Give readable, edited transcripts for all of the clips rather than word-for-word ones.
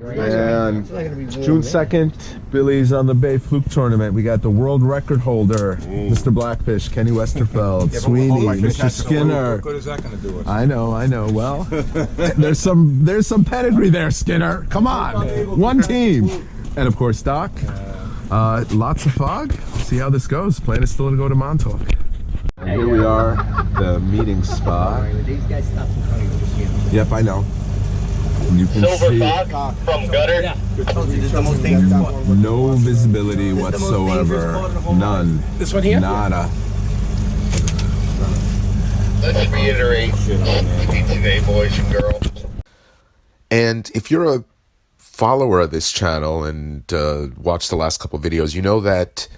And June 2nd, Billy's on the Bay Fluke Tournament. We got the world record holder, Mr. Blackfish, Kenny Westerfeld, Sweeney, Mr. Skinner. What good is that going to do us? I know. Well, there's some pedigree there, Skinner. Come on, one team. And of course, Doc. Lots of fog. See how this goes. Plan is still to go to Montauk. And here we are, the meeting spot. Yep, I know. You can see from gutter. Yeah. No visibility whatsoever. None. This one here? Nada. Let's reiterate, today, boys and girls. And if you're a follower of this channel and watched the last couple videos, you know that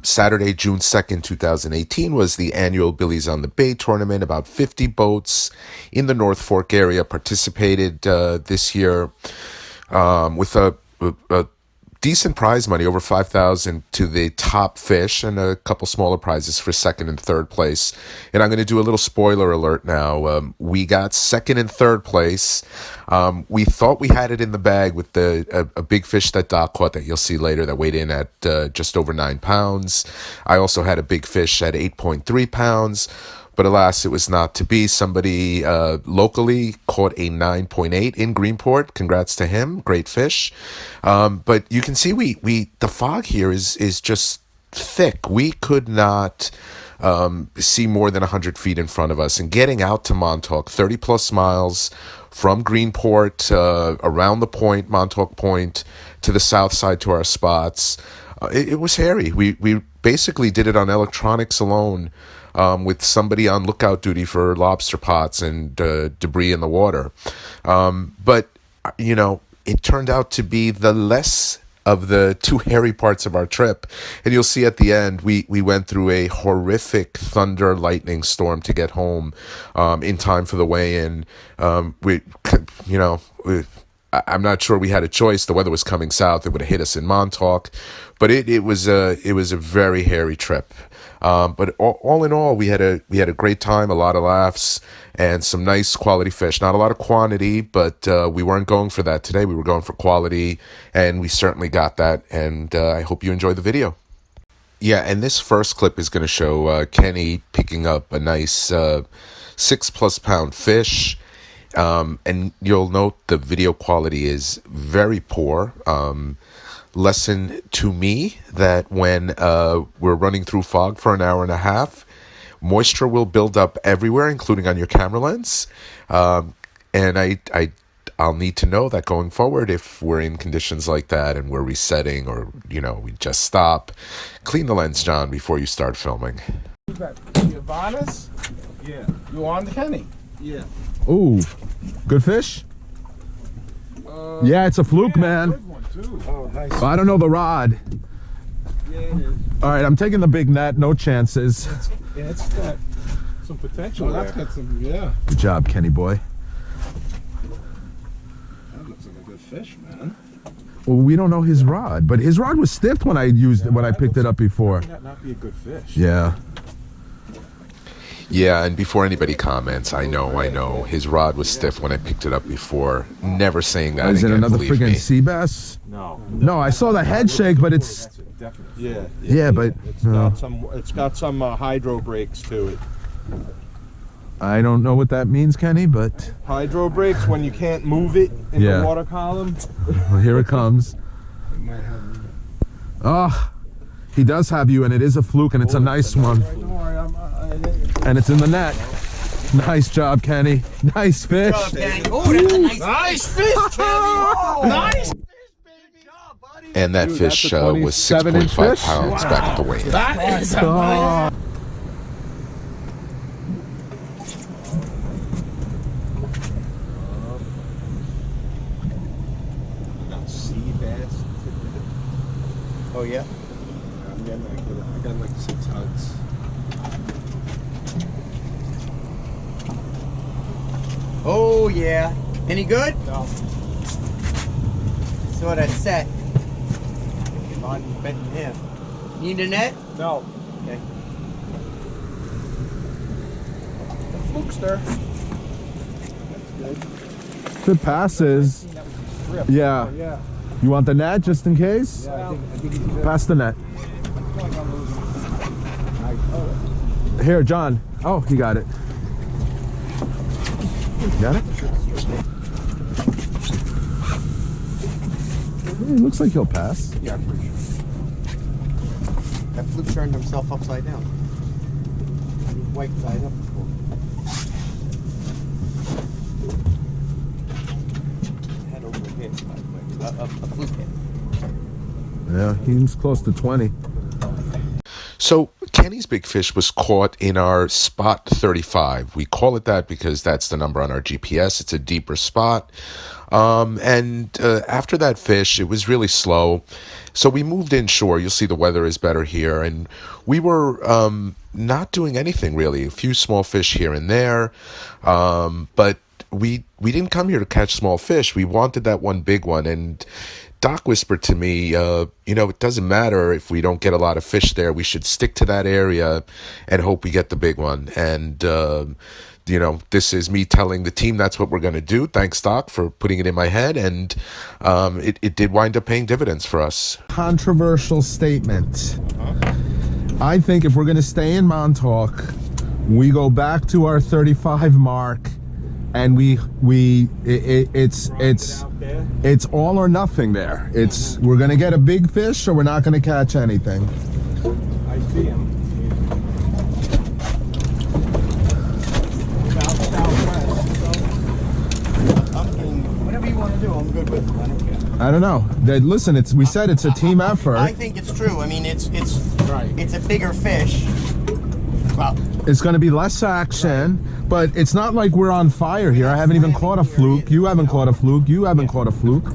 Saturday, June 2nd, 2018 was the annual Billy's on the Bay tournament. About 50 boats in the North Fork area participated this year with a decent prize money, over $5,000 to the top fish, and a couple smaller prizes for second and third place. And I'm going to do a little spoiler alert now. We got second and third place. We thought we had it in the bag with a big fish that Doc caught that you'll see later that weighed in at just over 9 pounds. I also had a big fish at 8.3 pounds. But alas, it was not to be. Somebody locally caught a 9.8 in Greenport. Congrats to him. Great fish. But you can see the fog here is just thick. We could not see more than 100 feet in front of us. And getting out to Montauk, 30 plus miles from Greenport, around the point, Montauk Point, to the south side to our spots, it was hairy. We basically did it on electronics alone. With somebody on lookout duty for lobster pots and debris in the water. But, you know, it turned out to be the less of the two hairy parts of our trip. And you'll see at the end, we went through a horrific thunder lightning storm to get home in time for the weigh-in. I'm not sure we had a choice. The weather was coming south. It would have hit us in Montauk. But it was a very hairy trip. But all in all, we had a great time, a lot of laughs, and some nice quality fish. Not a lot of quantity, but we weren't going for that today. We were going for quality, and we certainly got that. And I hope you enjoy the video. Yeah, and this first clip is going to show Kenny picking up a nice 6+ pound fish. And you'll note the video quality is very poor. Lesson to me that when we're running through fog for an hour and a half, moisture will build up everywhere, including on your camera lens. And I'll need to know that going forward, if we're in conditions like that and we're resetting, or we just stop, clean the lens, John, before you start filming. You on us? Yeah. You on the Kenny? Yeah. Ooh, good fish? Yeah, it's a fluke, man. Good one too. Oh, nice. I don't know the rod. Yeah, it is. All right, I'm taking the big net. No chances. Yeah, it's got some potential. Oh, that's got some, yeah. Good job, Kenny boy. That looks like a good fish, man. Well, we don't know his rod, but his rod was stiff when I used it, when I picked it up before. That not be a good fish. Yeah. Yeah, and before anybody comments, I know, his rod was stiff when I picked it up before. Never saying that Is it again, another believe friggin' me. sea bass? No. No, I saw the head shake, but it's... Definitely. Yeah. Yeah, but... It's got some hydro brakes to it. I don't know what that means, Kenny, but... Hydro brakes, when you can't move it in Yeah. the water column. Well, here it comes. Oh, he does have you, and it is a fluke, and it's a nice one. Don't worry, And it's in the net. Nice job, Kenny. Nice fish. Oh, that's a nice fish, Kenny. Oh, nice. And that Dude, fish that's a was 27-inch 6.5 fish? pounds back at the weigh-in. That is a Oh. sea bass. Oh, yeah? I got like 6 hugs. Oh yeah. Any good? No. Saw that set. On betting him. Need a net? No. Okay. The flukester. That's good. If it passes, trip. Yeah. Oh, yeah. You want the net just in case? Yeah, I think he's good. Pass the net. I feel like I'm losing. Here, John. Oh, he got it. Got it? It looks like he'll pass. Yeah, I'm pretty sure. That Fluke turned himself upside down. He was white side up before. Head over here, by the way. A Fluke head. Yeah, he's close to 20. So Kenny's big fish was caught in our spot 35. We call it that because that's the number on our GPS. It's a deeper spot. After that fish, it was really slow. So we moved inshore. You'll see the weather is better here. And we were not doing anything really. A few small fish here and there. But we didn't come here to catch small fish. We wanted that one big one. And Doc whispered to me, it doesn't matter if we don't get a lot of fish there. We should stick to that area and hope we get the big one. And, this is me telling the team that's what we're going to do. Thanks, Doc, for putting it in my head. And it did wind up paying dividends for us. Controversial statement. I think if we're going to stay in Montauk, we go back to our 35 mark. And it's all or nothing there. We're gonna get a big fish or we're not gonna catch anything. I see him. Whatever you want to do, I'm good with it. I don't care. I don't know. Listen, we said it's a team effort. I think it's true. I mean, it's Right. It's a bigger fish. Well, It's gonna be less action, but it's not like we're on fire here. I haven't even caught a fluke. You haven't caught a fluke. You haven't caught a fluke.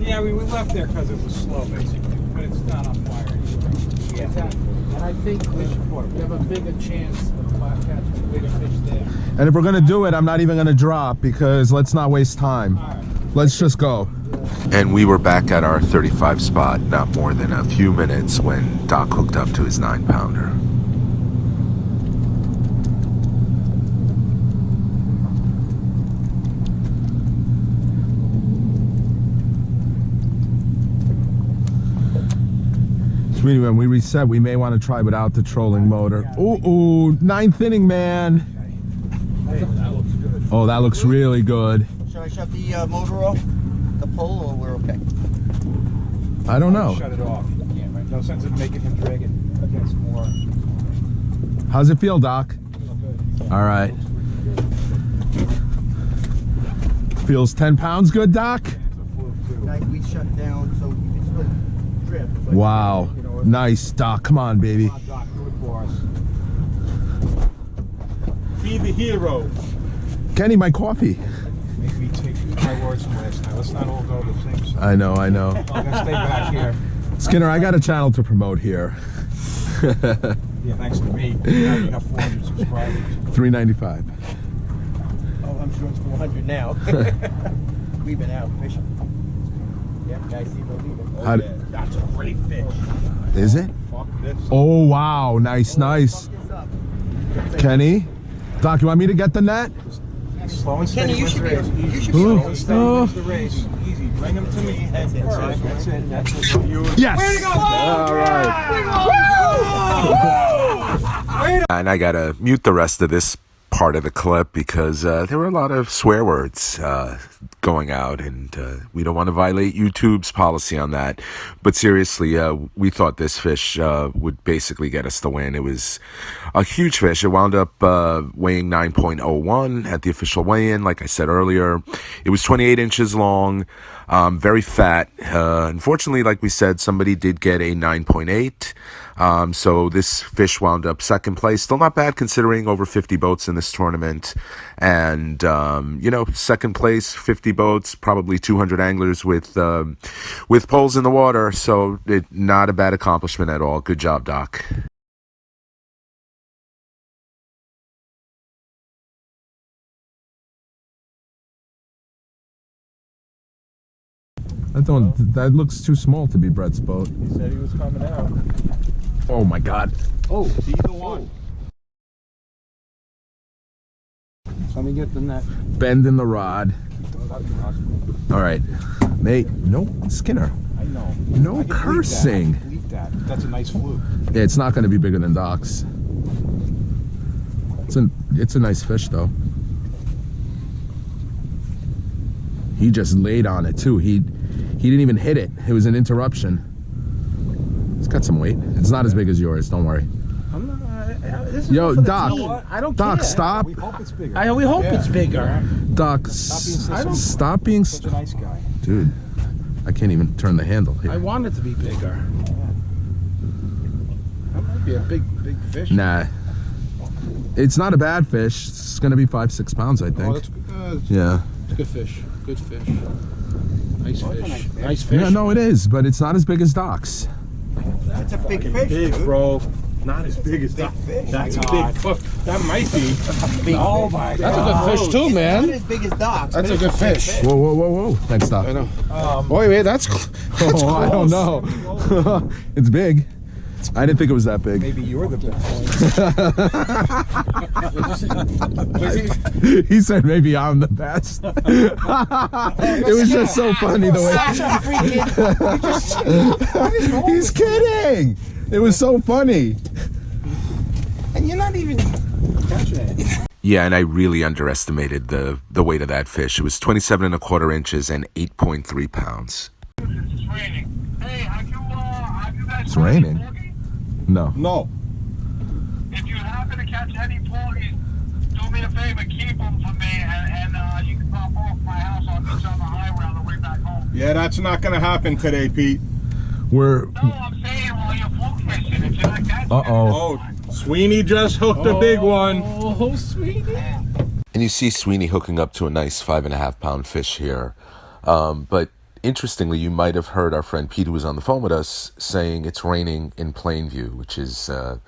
Yeah, we left there because it was slow, basically, but it's not on fire anymore. yeah. And I think we have a bigger chance of catching bigger fish there. And if we're gonna do it, I'm not even gonna drop because let's not waste time. Let's just go. And we were back at our 35 spot not more than a few minutes when Doc hooked up to his 9-pounder. Sweetie, when we reset, we may want to try without the trolling motor. Ooh, 9th inning, man. Hey, that looks good. Oh, that looks really good. Should I shut the motor off, the pole, or we're okay? I don't know. Shut it off. Yeah, right. No sense in making him drag it against more. How's it feel, Doc? All right. Feels 10 pounds good, Doc? Like we shut down so you can still drift. But Wow. Nice, Doc. Come on, baby. Come on, Doc, do it for us. Be the hero. Kenny, my coffee. Make me take my words from last night. Let's not all go to the same side. I know. I'm gonna stay back here. Skinner, I got a channel to promote here. Yeah, thanks to me. Now you have 400 subscribers. $3.95. Oh, I'm sure it's 400 now. We've been out fishing. Yeah, guys see believe it. How d- That's a great fish. Is it? Fuck this. Oh, wow. Nice. Fuck this up. Kenny? Doc, you want me to get the net? Slow and Kenny, steady you wins should the be race. you should be Ooh. Slow and steady Oh. wins the race. Easy. Bring him to me. That's it. That's it. That's it. Yes. All right. And I gotta mute the rest of this part of the clip because there were a lot of swear words going out, and we don't want to violate YouTube's policy on that. But seriously, we thought this fish would basically get us the win. It was a huge fish. It wound up weighing 9.01 at the official weigh-in. Like I said earlier, it was 28 inches long, very fat. Unfortunately, like we said, somebody did get a 9.8. So this fish wound up second place. Still not bad considering over 50 boats in this tournament. And, second place, 50 boats, probably 200 anglers with poles in the water. So not a bad accomplishment at all. Good job, Doc. That looks too small to be Brett's boat. He said he was coming out. Oh my God. Oh, either one. Let me get the net. Bend in the rod. All right, Nate. No, Skinner. I know. No I can cursing. Bleep that. That's a nice fluke. Yeah, it's not going to be bigger than Doc's. It's a nice fish though. He just laid on it too. He didn't even hit it. It was an interruption. It's got some weight. It's not as big as yours. Don't worry. I'm not. This is Yo, for the Doc. team. I don't Doc, care. stop. We hope it's bigger. We hope it's bigger. Doc, stop being Such a nice guy. dude. I can't even turn the handle here. I want it to be bigger. That might be a big fish. Nah. It's not a bad fish. It's gonna be 5-6 pounds, I Oh, think. that's good. Yeah. Good fish. Good fish. Nice fish. Nice fish. Yeah, no, it is, but it's not as big as Doc's. That's a big fish, Big, dude. bro. Not as big as that. fish. That's a big fuck. That might be. Oh my That's god. a good fish too, Not man. as big as Doc's. That's a good fish. Whoa, whoa, whoa, whoa. Thanks, Doc. I know. Wait, that's. Oh, I don't know. It's big. I didn't think it was that big. Maybe you're the best. He said maybe I'm the best. It was just so funny the way. He's kidding. It was so funny. And you're not even catching it. Yeah, and I really underestimated the weight of that fish. It was 27¼ inches and 8.3 pounds. It's raining. Hey, have you guys It's raining. No. No. If you happen to catch any porgies, do me a favor, keep them for me, and you can drop off my house. I'll meet you on the highway on the way back home. Yeah, that's not gonna happen today, Pete. We're. No, I'm saying while you're fluke fishing, if you're not catching Uh-oh. Oh, Sweeney just hooked a big one. Oh, sweetie. And you see Sweeney hooking up to a nice 5.5 pound fish here. But interestingly, you might have heard our friend Pete, who was on the phone with us, saying it's raining in Plainview, which is, I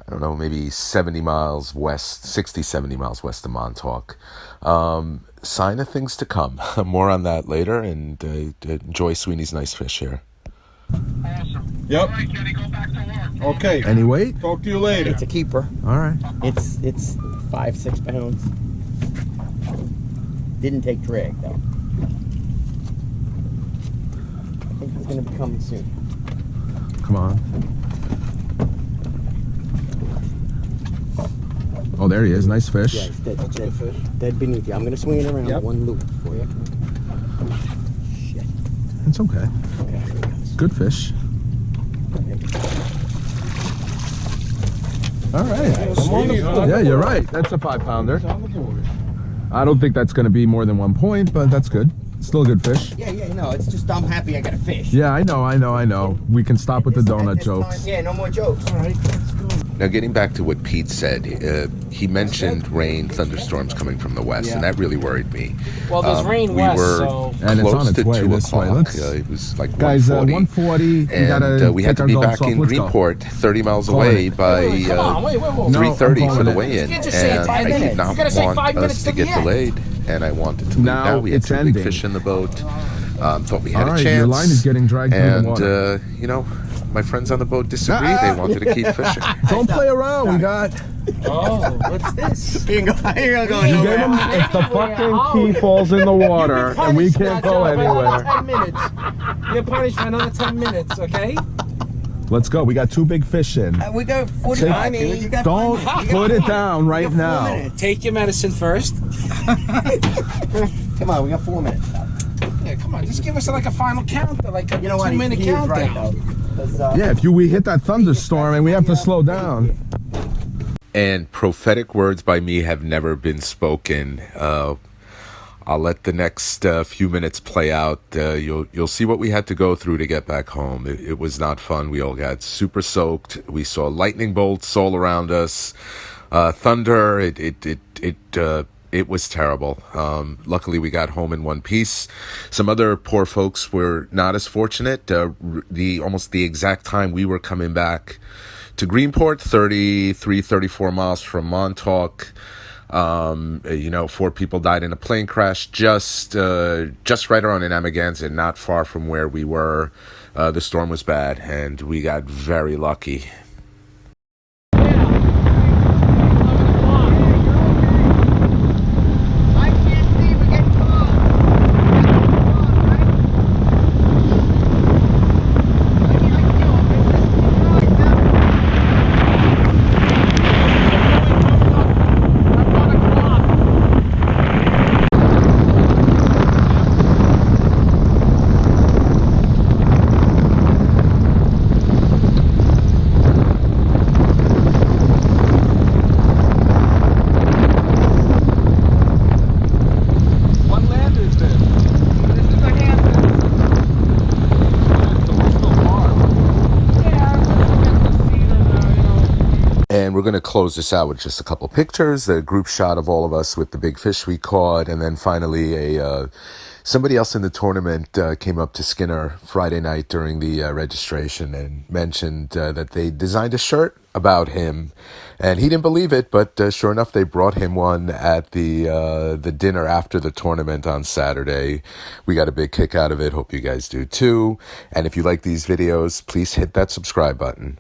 don't know, maybe 70 miles west, 60, 70 miles west of Montauk. Sign of things to come. More on that later, and enjoy Sweeney's nice fish here. Awesome. Yep. All right, Kenny, go back to work. Okay. Any weight? Talk to you later. It's a keeper. All right. It's 5-6 pounds. Didn't take drag though. I think he's gonna be coming soon. Come on. Oh, there he is. Nice fish. Yeah, he's dead. That's a good fish. Dead beneath you. I'm gonna swing it around Yep. one loop for you. Shit. It's okay. Okay, here he comes. Good fish. All right. Sweeney's on Yeah, the you're board. right. That's a 5-pounder. He's on the board. I don't think that's going to be more than 1 point, but that's good. Still a good fish. Yeah, no, it's just I'm happy I got a fish. Yeah, I know. We can stop with the At donut this time- jokes. yeah, no more jokes. All right, let's go. Now, getting back to what Pete said, he mentioned rain, thunderstorms coming from the west, and that really worried me. Well, there's rain we west, were so. And it's close on its to way 2 this way. o'clock. Let's- It was like Guys, 1:40. 1:40. We And gotta we had take to our be gulps back off. in Let's go. Greenport, 30 miles Call away it. by Come on, wait. No, 3:30 I'm for calling the it. weigh-in, You can't just say and 5 I minutes. did not You gotta say 5 want minutes us to to get the end. delayed, and I wanted to leave Now now. We had it's 2 ending. big fish in the boat. Thought we had All a right, chance. your line is getting dragged through the and water. my friends on the boat disagreed. They wanted to keep fishing. Don't play around. We got. Oh, what's this? You ain't gonna go You nowhere. gave him. If the fucking key falls in the water and we can't go anywhere, 10 minutes. You're punished for another 10 minutes, okay? let's go. We got 2 big fish in. We got 45 minutes. You got Don't 5 minutes. put it down right You got 4 now. minutes. Take your medicine first. Come on, we got 4 minutes. Yeah, come on, just give us like a final count, like a You know what? 2-minute he is right, countdown. though. 'Cause, Yeah, if we hit that thunderstorm and we have to slow down. And prophetic words by me have never been spoken. I'll let the next few minutes play out. You'll see what we had to go through to get back home. It was not fun. We all got super soaked. We saw lightning bolts all around us, thunder. It was terrible. Luckily, we got home in one piece. Some other poor folks were not as fortunate. Almost the exact time we were coming back to Greenport, 34 miles from Montauk, You know, 4 people died in a plane crash just right around in Amagansett, not far from where we were. The storm was bad, and we got very lucky. And we're going to close this out with just a couple pictures, a group shot of all of us with the big fish we caught, and then finally somebody else in the tournament came up to Skinner Friday night during the registration and mentioned that they designed a shirt about him, and he didn't believe it, but sure enough, they brought him one at the dinner after the tournament on Saturday. We got a big kick out of it. Hope you guys do too. And if you like these videos, please hit that subscribe button.